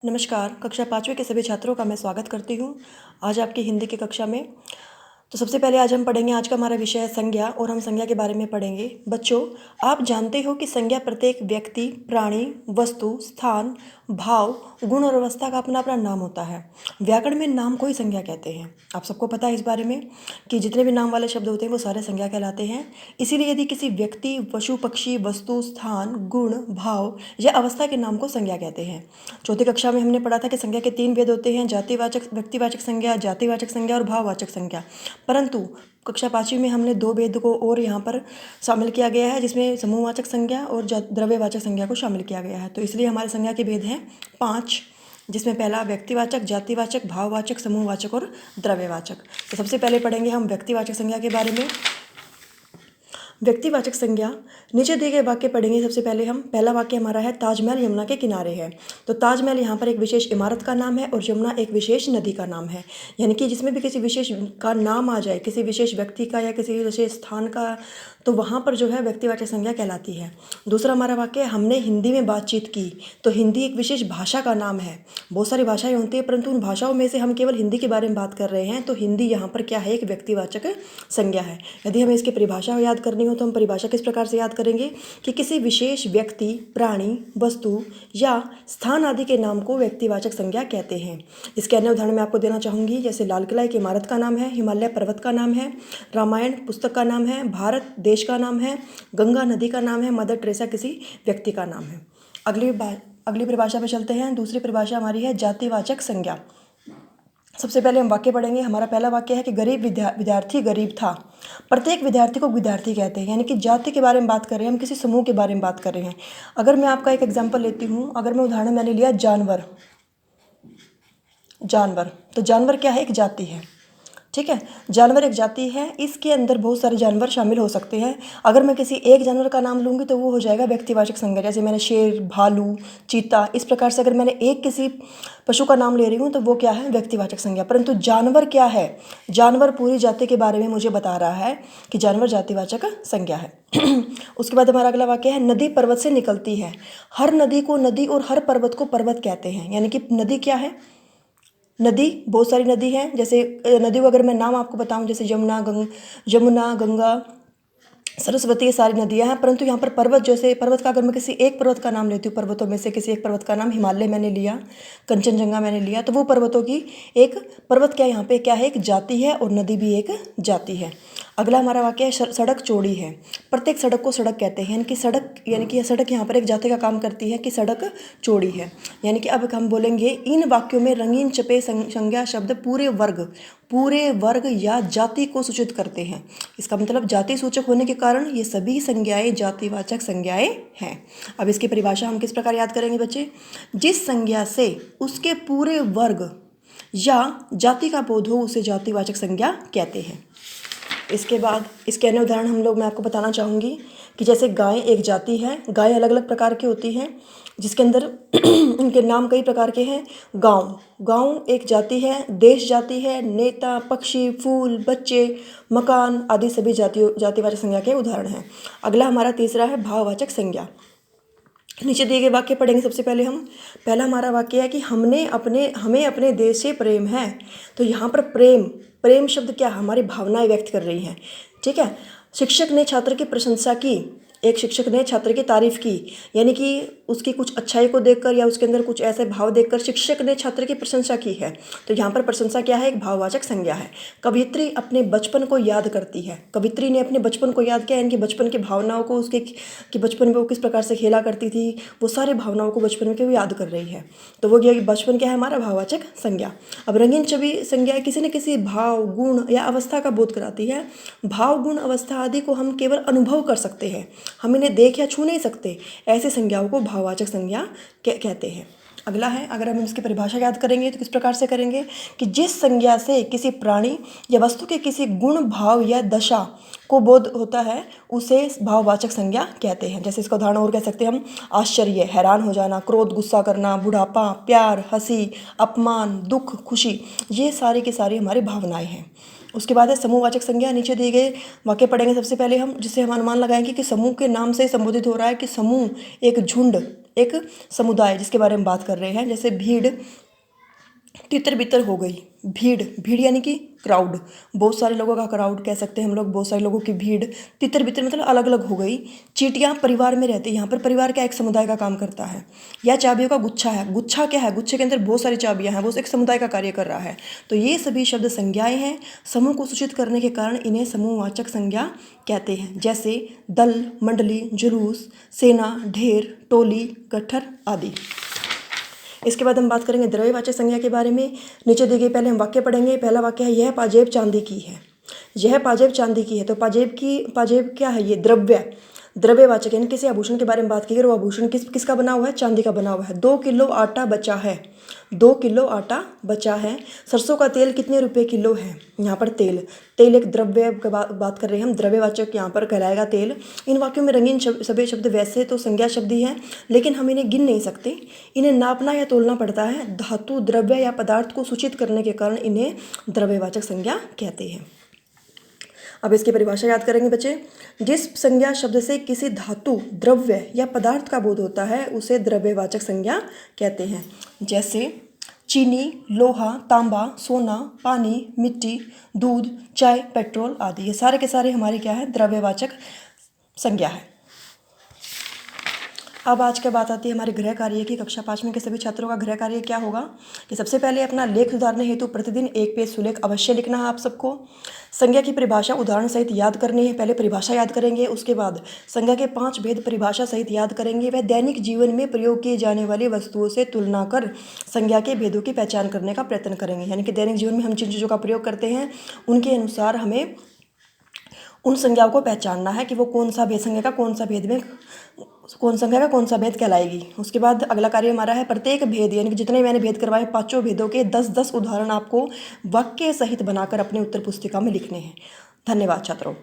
नमस्कार, कक्षा 5वीं के सभी छात्रों का मैं स्वागत करती हूँ आज आपकी हिंदी की कक्षा में। तो सबसे पहले आज हम पढ़ेंगे, आज का हमारा विषय है संज्ञा और हम संज्ञा के बारे में पढ़ेंगे। बच्चों, आप जानते हो कि संज्ञा प्रत्येक व्यक्ति, प्राणी, वस्तु, स्थान, भाव, गुण और अवस्था का अपना अपना नाम होता है। व्याकरण में नाम को ही संज्ञा कहते हैं। आप सबको पता है इस बारे में कि जितने भी नाम वाले शब्द होते हैं वो सारे संज्ञा कहलाते हैं। इसीलिए यदि किसी व्यक्ति, पशु, पक्षी, वस्तु, स्थान, गुण, भाव या अवस्था के नाम को संज्ञा कहते हैं। चौथी कक्षा में हमने पढ़ा था कि संज्ञा के 3 भेद होते हैं: जातिवाचक, व्यक्तिवाचक संज्ञा, जातिवाचक संज्ञा और भाववाचक संज्ञा। परंतु कक्षा 5वीं में हमने 2 भेद को और यहाँ पर शामिल किया गया है, जिसमें समूहवाचक संज्ञा और द्रव्यवाचक संज्ञा को शामिल किया गया है। तो इसलिए हमारे संज्ञा के भेद हैं 5, जिसमें पहला व्यक्तिवाचक, जातिवाचक, भाववाचक, समूहवाचक और द्रव्यवाचक। तो सबसे पहले पढ़ेंगे हम व्यक्तिवाचक संज्ञा के बारे में। व्यक्तिवाचक संज्ञा, नीचे दिए गए वाक्य पढ़ेंगे। सबसे पहले हम, पहला वाक्य हमारा है ताजमहल यमुना के किनारे है। तो ताजमहल यहाँ पर एक विशेष इमारत का नाम है और यमुना एक विशेष नदी का नाम है। यानी कि जिसमें भी किसी विशेष का नाम आ जाए, किसी विशेष व्यक्ति का या किसी विशेष स्थान का, तो वहाँ पर जो है व्यक्तिवाचक संज्ञा कहलाती है। दूसरा हमारा वाक्य है हमने हिंदी में बातचीत की। तो हिंदी एक विशेष भाषा का नाम है। बहुत सारी भाषाएं होती हैं, परंतु उन भाषाओं में से हम केवल हिंदी के बारे में बात कर रहे हैं। तो हिंदी यहाँ पर क्या है? एक व्यक्तिवाचक संज्ञा है। यदि हमें इसकी परिभाषा याद करनी हो तो हम परिभाषा किस प्रकार से याद करेंगे कि किसी विशेष व्यक्ति, प्राणी, वस्तु या स्थान आदि के नाम को व्यक्तिवाचक संज्ञा कहते हैं। इसके अन्य उदाहरण मैं आपको देना चाहूँगी, जैसे लाल किला एक इमारत का नाम है, हिमालय पर्वत का नाम है, रामायण पुस्तक का नाम है, भारत देश का नाम है, गंगा नदी का नाम है, मदर टेरेसा किसी व्यक्ति का नाम है। अगली परिभाषा पे चलते हैं। दूसरी परिभाषा हमारी है जातिवाचक संज्ञा। सबसे पहले हम वाक्य पढ़ेंगे। हमारा पहला वाक्य है कि गरीब विद्यार्थी गरीब था। प्रत्येक विद्यार्थी को विद्यार्थी कहते हैं, यानी कि जाति के बारे में बात कर रहे हैं, हम किसी समूह के बारे में बात कर रहे हैं। अगर मैं आपका एक एग्जाम्पल लेती हूँ, अगर मैं उदाहरण मैंने लिया जानवर, तो जानवर क्या है? एक जाति है। ठीक है, जानवर एक जाति है। इसके अंदर बहुत सारे जानवर शामिल हो सकते हैं। अगर मैं किसी एक जानवर का नाम लूँगी तो वो हो जाएगा व्यक्तिवाचक संज्ञा। जैसे मैंने शेर, भालू, चीता, इस प्रकार से अगर मैंने एक किसी पशु का नाम ले रही हूँ तो वो क्या है? व्यक्तिवाचक संज्ञा। परंतु जानवर क्या है? जानवर पूरी जाति के बारे में मुझे बता रहा है कि जानवर जातिवाचक संज्ञा है। उसके बाद हमारा अगला वाक्य है नदी पर्वत से निकलती है। हर नदी को नदी और हर पर्वत को पर्वत कहते हैं। यानी कि नदी क्या है? नदी, बहुत सारी नदी हैं। जैसे नदी को अगर मैं नाम आपको बताऊं, जैसे यमुना, गंगा, सरस्वती, ये सारी नदियां हैं। परंतु यहाँ पर पर्वत, जैसे पर्वत का अगर मैं किसी एक पर्वत का नाम लेती हूँ, पर्वतों में से किसी एक पर्वत का नाम, हिमालय मैंने लिया, कंचनजंगा मैंने लिया, तो वो पर्वतों की एक पर्वत क्या यहाँ पे क्या है? एक जाति है और नदी भी एक जाति है। अगला हमारा वाक्य है सड़क चौड़ी है। प्रत्येक सड़क को सड़क कहते हैं। यानी कि सड़क यहाँ पर एक जाति का काम करती है कि सड़क चौड़ी है। यानी कि अब हम बोलेंगे इन वाक्यों में रंगीन छपे संज्ञा शब्द पूरे वर्ग या जाति को सूचित करते हैं। इसका मतलब जाति सूचक होने के कारण ये सभी संज्ञाएं जातिवाचक संज्ञाएं हैं। अब इसकी परिभाषा हम किस प्रकार याद करेंगे बच्चे? जिस संज्ञा से उसके पूरे वर्ग या जाति का बोध हो उसे जातिवाचक संज्ञा कहते हैं। इसके बाद इसके अन्य उदाहरण मैं आपको बताना चाहूँगी कि जैसे गाय एक जाति है। गाय अलग अलग प्रकार की होती हैं, जिसके अंदर उनके नाम कई प्रकार के हैं। गांव एक जाति है, देश जाति है, नेता, पक्षी, फूल, बच्चे, मकान आदि सभी जातिवाचक संज्ञा के उदाहरण हैं। अगला हमारा तीसरा है भाववाचक संज्ञा। नीचे दिए गए वाक्य पढ़ेंगे। सबसे पहले पहला हमारा वाक्य है कि हमें अपने देश से प्रेम है। तो यहाँ पर प्रेम शब्द क्या? हमारी भावनाएं व्यक्त कर रही हैं। ठीक है। शिक्षक ने छात्र की प्रशंसा की। एक शिक्षक ने छात्र की तारीफ की, यानी कि उसकी कुछ अच्छाई को देखकर या उसके अंदर कुछ ऐसे भाव देखकर शिक्षक ने छात्र की प्रशंसा की है। तो यहाँ पर प्रशंसा क्या है? एक भाववाचक संज्ञा है। कवियत्री अपने बचपन को याद करती है। कवियत्री ने अपने बचपन को याद किया, यानी कि बचपन की भावनाओं को, उसके कि बचपन में वो किस प्रकार से खेला करती थी, वो सारी भावनाओं को बचपन में वो याद कर रही है। तो वो बचपन क्या है? हमारा भाववाचक संज्ञा। अब रंगीन छवि संज्ञा किसी न किसी भाव, गुण या अवस्था का बोध कराती है। भाव, गुण, अवस्था आदि को हम केवल अनुभव कर सकते हैं, हम इन्हें देख या छू नहीं सकते। ऐसी संज्ञाओं को भाववाचक संज्ञा कहते हैं। अगला है, अगर हम इसकी परिभाषा याद करेंगे तो किस प्रकार से करेंगे कि जिस संज्ञा से किसी प्राणी या वस्तु के किसी गुण, भाव या दशा को बोध होता है उसे भाववाचक संज्ञा कहते हैं। जैसे इसका उदाहरण और कह सकते हैं हम, आश्चर्य, हैरान हो जाना, क्रोध, गुस्सा करना, बुढ़ापा, प्यार, हंसी, अपमान, दुख, खुशी, ये सारी की सारी हमारी भावनाएं हैं। उसके बाद है समूहवाचक संज्ञा। नीचे दिए गए वाक्य पढ़ेंगे सबसे पहले जिससे हम अनुमान लगाएंगे कि समूह के नाम से संबोधित हो रहा है कि समूह एक झुंड, एक समुदाय जिसके बारे में बात कर रहे हैं। जैसे भीड़ तितर बितर हो गई। भीड़, भीड़ यानी कि क्राउड, बहुत सारे लोगों का क्राउड कह सकते हैं हम लोग, बहुत सारे लोगों की भीड़। तितर बितर मतलब अलग अलग हो गई। चींटियाँ परिवार में रहती है। यहाँ पर परिवार क्या एक समुदाय का काम करता है। या चाबियों का गुच्छा है। गुच्छा क्या है? गुच्छे के अंदर बहुत सारी चाबियाँ हैं, वो एक समुदाय का कार्य कर रहा है। तो ये सभी शब्द संज्ञाएं हैं। समूह को सूचित करने के कारण इन्हें समूहवाचक संज्ञा कहते हैं। जैसे दल, मंडली, जुलूस, सेना, ढेर, टोली, गट्ठर आदि। इसके बाद हम बात करेंगे द्रव्यवाचक संज्ञा के बारे में। नीचे दी गई पहले हम वाक्य पढ़ेंगे। पहला वाक्य है, यह पाजेब चांदी की है। यह पाजेब चांदी की है। तो पाजेब क्या है? ये द्रव्यवाचक यानी किसी आभूषण के बारे में बात की है। वो आभूषण किसका बना हुआ है? चांदी का बना हुआ है। 2 किलो आटा बचा है। 2 किलो आटा बचा है। सरसों का तेल कितने रुपए किलो है? यहाँ पर तेल एक द्रव्य की बात कर रहे हैं हम। द्रव्यवाचक यहाँ पर कहलाएगा तेल। इन वाक्यों में रंगीन सभी शब्द वैसे तो संज्ञा शब्द ही हैं, लेकिन हम इन्हें गिन नहीं सकते। इन्हें नापना या तोलना पड़ता है। धातु, द्रव्य या पदार्थ को सूचित करने के कारण इन्हें द्रव्यवाचक संज्ञा कहते हैं। अब इसकी परिभाषा याद करेंगे बच्चे। जिस संज्ञा शब्द से किसी धातु, द्रव्य या पदार्थ का बोध होता है उसे द्रव्यवाचक संज्ञा कहते हैं। जैसे चीनी, लोहा, तांबा, सोना, पानी, मिट्टी, दूध, चाय, पेट्रोल आदि। ये सारे के सारे हमारे क्या है? द्रव्यवाचक संज्ञा है। अब आज के बात आती है हमारे गृह कार्य की। कक्षा 5 के सभी छात्रों का गृह कार्य क्या होगा कि सबसे पहले अपना लेख सुधारने हेतु प्रतिदिन 1 पेज सुलेख अवश्य लिखना है आप सबको। संज्ञा की परिभाषा उदाहरण सहित याद करनी है। पहले परिभाषा याद करेंगे, उसके बाद संज्ञा के 5 भेद परिभाषा सहित याद करेंगे। वह दैनिक जीवन में प्रयोग किए जाने वाली वस्तुओं से तुलना कर संज्ञा के भेदों की पहचान करने का प्रयत्न करेंगे। यानी कि दैनिक जीवन में हम जिन चीज़ों का प्रयोग करते हैं उनके अनुसार हमें उन संज्ञाओं को पहचानना है कि वो कौन सा भेद संज्ञा का कौन सा भेद कहलाएगी। उसके बाद अगला कार्य हमारा है प्रत्येक भेद यानी कि जितने मैंने भेद करवाए 5 भेदों के 10-10 उदाहरण आपको वाक्य सहित बनाकर अपने उत्तर पुस्तिका में लिखने हैं। धन्यवाद छात्रों।